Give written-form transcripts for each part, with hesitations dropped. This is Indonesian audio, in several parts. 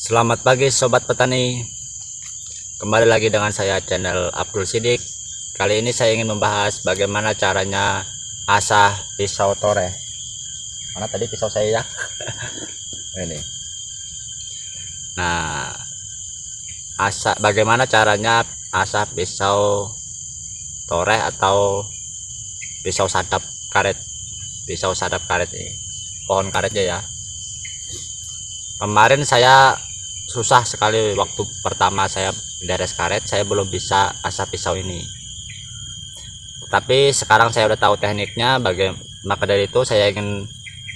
Selamat pagi sobat petani. Kembali lagi dengan saya channel Abdul Sidik. Kali ini saya ingin membahas bagaimana caranya asah pisau tore. Mana tadi pisau saya ya? Ini. Nah, bagaimana caranya asah pisau tore atau pisau sadap karet. Pisau sadap karet ini. Pohon karetnya ya. Kemarin saya susah sekali waktu pertama saya beres karet, saya belum bisa asah pisau ini. Tapi sekarang saya udah tahu tekniknya, maka dari itu saya ingin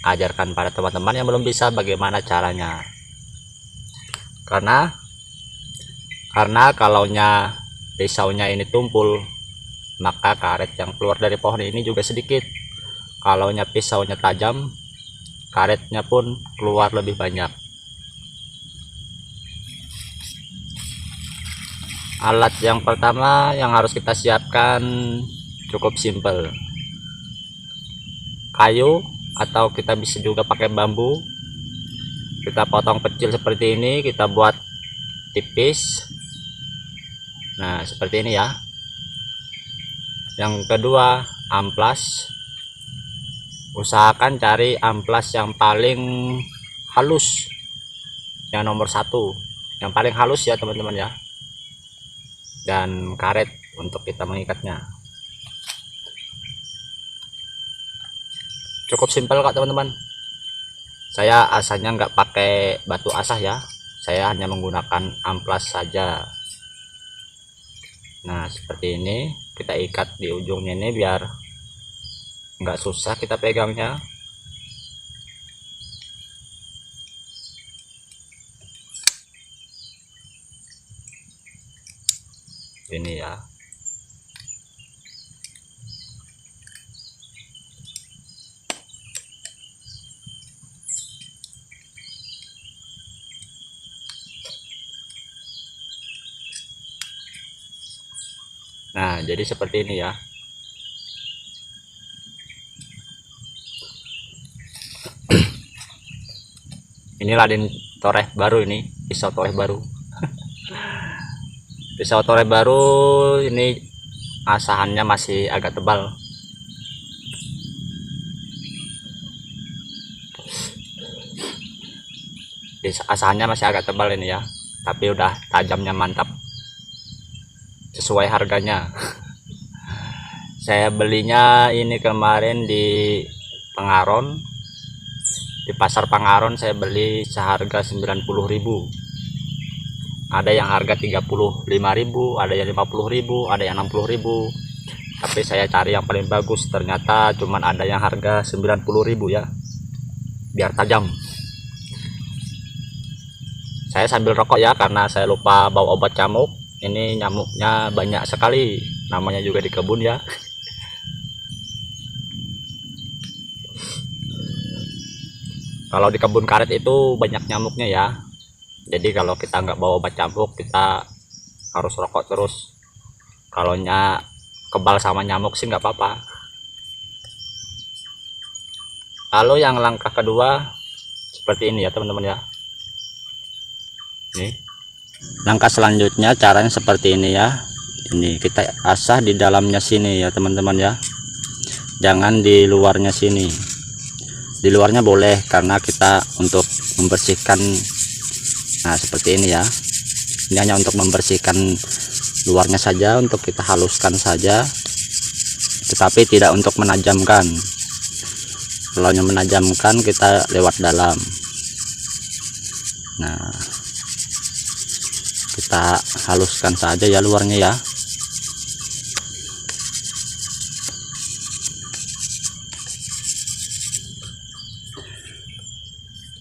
ajarkan pada teman-teman yang belum bisa bagaimana caranya. Karena kalaunya pisaunya ini tumpul, maka karet yang keluar dari pohon ini juga sedikit. Kalaunya pisaunya tajam, karetnya pun keluar lebih banyak. Alat yang pertama yang harus kita siapkan cukup simpel, kayu atau kita bisa juga pakai bambu. Kita potong kecil seperti ini, kita buat tipis. Nah, seperti ini ya. Yang kedua, amplas. Usahakan cari amplas yang paling halus, yang nomor 1, yang paling halus ya teman-teman ya. Dan karet untuk kita mengikatnya cukup simpel kok teman-teman. Saya asahnya nggak pakai batu asah ya, saya hanya menggunakan amplas saja. Nah, seperti ini kita ikat di ujungnya ini biar nggak susah kita pegangnya. Ini ya. Nah, jadi seperti ini ya. Ini ladin toreh baru, ini pisau toreh baru. Pisau toreh baru ini asahannya masih agak tebal. Asahannya masih agak tebal ini ya, tapi udah tajamnya mantap. Sesuai harganya. Saya belinya ini kemarin di Pengaron. Di pasar Pengaron saya beli seharga 90.000. Ada yang harga 35.000, ada yang 50.000, ada yang 60.000. Tapi saya cari yang paling bagus, ternyata cuman ada yang harga 90.000 ya. Biar tajam. Saya sambil rokok ya, karena saya lupa bawa obat nyamuk. Ini nyamuknya banyak sekali, namanya juga di kebun ya. Kalau di kebun karet itu banyak nyamuknya ya. Jadi kalau kita nggak bawa obat nyamuk, kita harus rokok terus. Kalau kebal sama nyamuk sih nggak apa-apa. Lalu yang langkah kedua seperti ini ya teman-teman ya. Nih, langkah selanjutnya caranya seperti ini ya. Ini kita asah di dalamnya sini ya teman-teman ya, jangan di luarnya sini. Di luarnya boleh karena kita untuk membersihkan. Nah, seperti ini ya. Ini hanya untuk membersihkan luarnya saja, untuk kita haluskan saja, tetapi tidak untuk menajamkan. Kalau yang menajamkan kita lewat dalam. Nah, kita haluskan saja ya luarnya ya.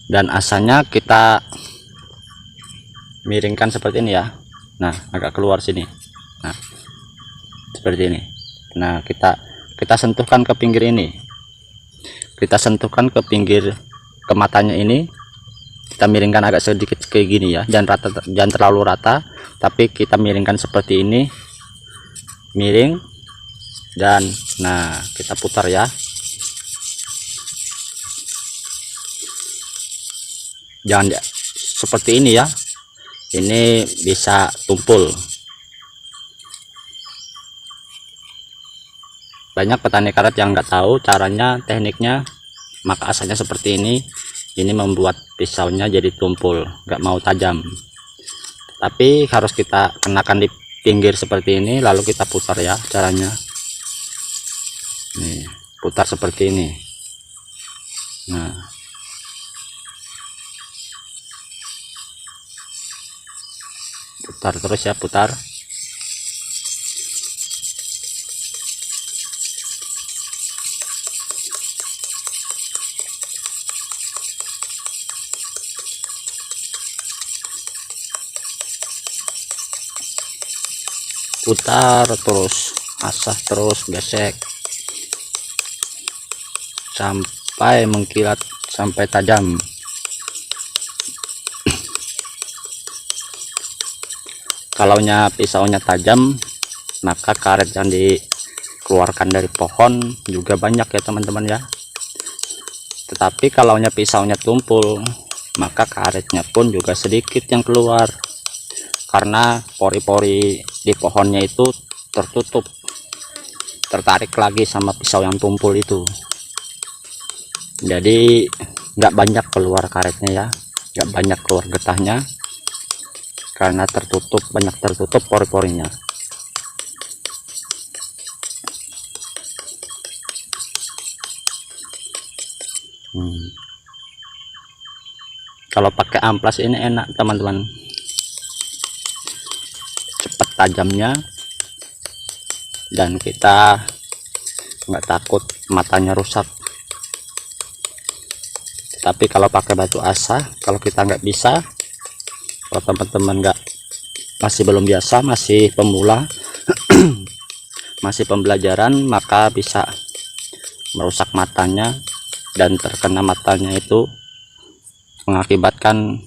Dan asanya kita miringkan seperti ini ya. Nah, agak keluar sini. Nah, seperti ini. Nah, kita sentuhkan ke pinggir ini. Kita sentuhkan ke pinggir, ke matanya ini. Kita miringkan agak sedikit kayak gini ya, jangan terlalu rata, tapi kita miringkan seperti ini, miring. Dan nah, kita putar ya. Jangan seperti ini ya, ini bisa tumpul. Banyak petani karet yang nggak tahu caranya, tekniknya, maka asalnya seperti ini. Ini membuat pisaunya jadi tumpul, nggak mau tajam. Tapi harus kita kenakan di pinggir seperti ini, lalu kita putar ya caranya. Nih, putar seperti ini. Nah, putar terus ya, putar. Putar terus, asah terus, gesek sampai mengkilat, sampai tajam. Kalaunya pisaunya tajam, maka karet yang dikeluarkan dari pohon juga banyak ya teman-teman ya. Tetapi kalaunya pisaunya tumpul, maka karetnya pun juga sedikit yang keluar, karena pori-pori di pohonnya itu tertutup, tertarik lagi sama pisau yang tumpul itu. Jadi nggak banyak keluar karetnya ya, nggak banyak keluar getahnya, karena tertutup, banyak tertutup pori-porinya. Kalau pakai amplas ini enak teman-teman, cepat tajamnya, dan kita nggak takut matanya rusak. Tapi kalau pakai batu asah, kalau kita nggak bisa, kalau teman-teman masih belum biasa, masih pemula masih pembelajaran, maka bisa merusak matanya, dan terkena matanya itu mengakibatkan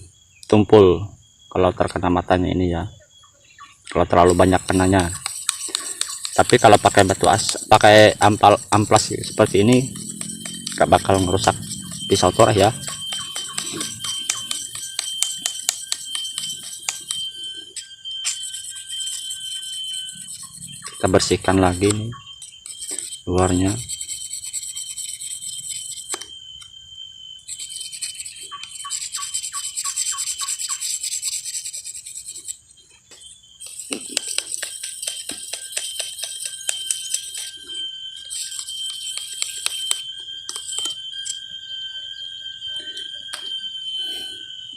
tumpul. Kalau terkena matanya ini ya, kalau terlalu banyak kenanya. Tapi kalau pakai batu pakai amplas seperti ini, gak bakal merusak pisau toreh ya. Kita bersihkan lagi nih luarnya.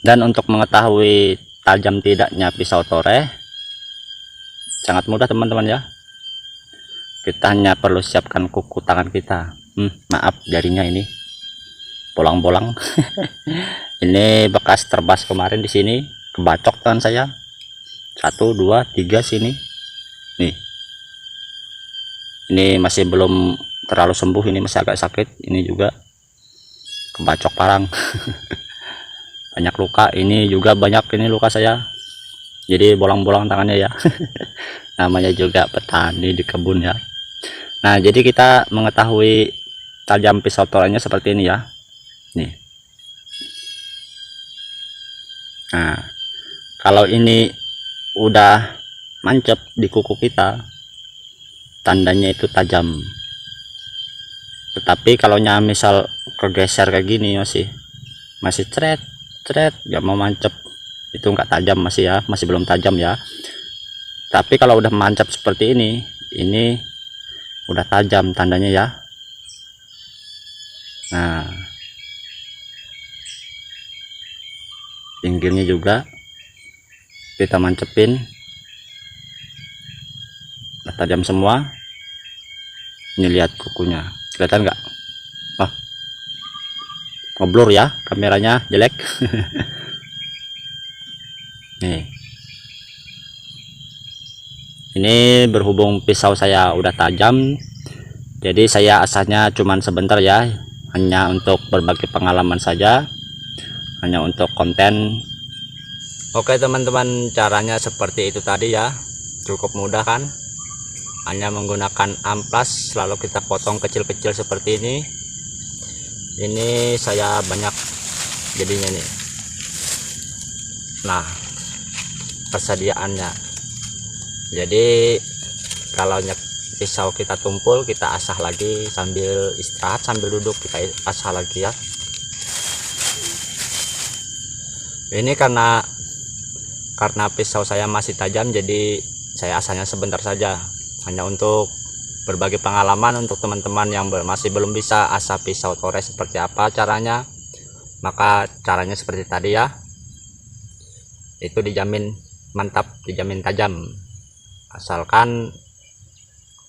Dan untuk mengetahui tajam tidaknya pisau toreh sangat mudah teman-teman ya. Kita hanya perlu siapkan kuku tangan kita. Maaf jarinya ini bolang-bolang. Ini bekas terbas kemarin, di sini kebacok tangan saya. 1, 2, 3 sini. Nih. Ini masih belum terlalu sembuh, ini masih agak sakit. Ini juga kebacok parang. Banyak luka, ini juga banyak ini luka saya, jadi bolang-bolang tangannya ya. Namanya juga petani di kebun ya. Nah, jadi kita mengetahui tajam pisau torehnya seperti ini ya. Nih. Nah, kalau ini udah mancep di kuku kita, tandanya itu tajam. Tetapi kalau misal kegeser kayak gini, masih cret nggak mau mancep, itu nggak tajam, masih ya, masih belum tajam ya. Tapi kalau udah mancep seperti ini udah tajam tandanya ya. Nah, pinggirnya juga kita mancepin, udah tajam semua. Ini lihat kukunya, kelihatan nggak? Ngeblur ya, kameranya jelek. Nih, ini berhubung pisau saya udah tajam, jadi saya asahnya cuman sebentar ya, hanya untuk berbagi pengalaman saja, hanya untuk konten. Oke teman-teman, caranya seperti itu tadi ya, cukup mudah kan, hanya menggunakan amplas, lalu kita potong kecil-kecil seperti ini. Ini saya banyak jadinya nih, Nah, persediaannya. Jadi kalau pisau kita tumpul, kita asah lagi sambil istirahat, sambil duduk kita asah lagi ya. Ini karena pisau saya masih tajam, jadi saya asahnya sebentar saja, hanya untuk berbagi pengalaman untuk teman-teman yang masih belum bisa asah pisau tore seperti apa caranya. Maka caranya seperti tadi ya, itu dijamin mantap, dijamin tajam, asalkan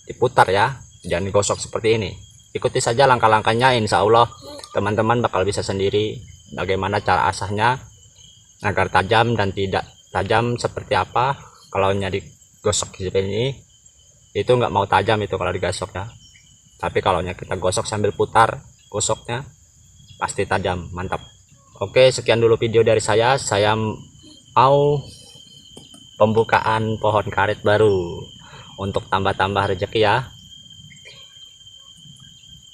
diputar ya, jangan digosok seperti ini. Ikuti saja langkah-langkahnya, insya Allah teman-teman bakal bisa sendiri bagaimana cara asahnya agar tajam dan tidak tajam seperti apa. Kalau digosok seperti ini, itu nggak mau tajam itu kalau digosok ya, tapi kalau kita gosok sambil putar gosoknya pasti tajam, mantap. Oke, sekian dulu video dari saya mau pembukaan pohon karet baru untuk tambah-tambah rezeki ya.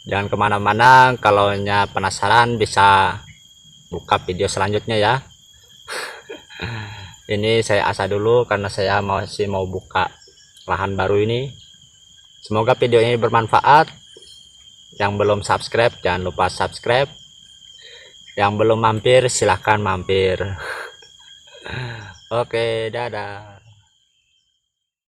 Jangan kemana-mana, kalau penasaran bisa buka video selanjutnya ya. Ini saya asah dulu karena saya masih mau buka lahan baru ini. Semoga video ini bermanfaat. Yang belum subscribe jangan lupa subscribe, yang belum mampir silahkan mampir. Oke, dadah.